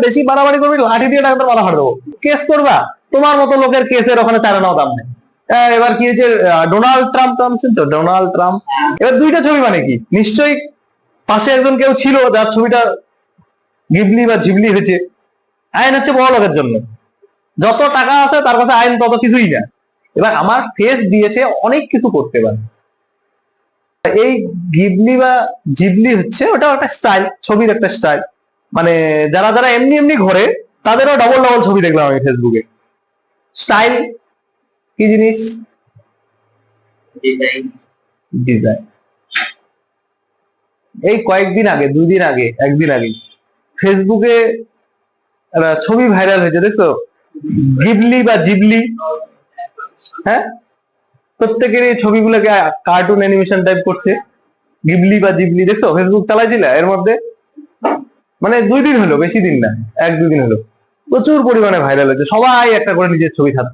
বেশি বাড়াবাড়ি করবি, লাঠি দিয়ে ডাক্তার মাথা ফাড়ে দেবো। কেস করবা, তোমার মতো লোকের কেসের ওখানে চারা নাও দাম নেই। এবার কি হয়েছে, ডোনাল্ড ট্রাম্প তো ডোনাল্ড ট্রাম্প, এবার দুইটা ছবি মানে কি, নিশ্চয়ই পাশে একজন কেউ ছিল যার ছবিটা গিবলি বা ঝিবলি হয়েছে। আইন হচ্ছে বড় লোকের জন্য, যত টাকা আছে তার কাছে আইন তত কিছুই না। এবার আমার ফেস দিয়ে সে অনেক কিছু করতে পারে। এই গিবলি বা জিবলি হচ্ছে ওটা একটা স্টাইল, ছবির একটা স্টাইল। মানে যারা যারা এমনি এমনি ঘরে, তাদেরও ডবল ডবল ছবি দেখলাম আমি ফেসবুকে। স্টাইল কি জিনিস? ডিজাইন। এই কয়েকদিন আগে, 2 দিন আগে, 1 দিন আগে ফেসবুকে একটা ছবি ভাইরাল হয়েছে, দেখছো? গিবলি বা জিবলি। হ্যাঁ, প্রত্যেকের এই ছবিগুলোকে কার্টুন অ্যানিমেশন টাইপ করছে। গিবলি বা জিবলি দেখছো? ফেসবুক চালাইছিল এর মধ্যে, মানে 2 দিন হলো, বেশি দিন না, 1-2 দিন হলো, প্রচুর পরিমাণে ভাইরাল হয়েছে। সবাই একটা করে নিজের ছবি ছাড়ছে।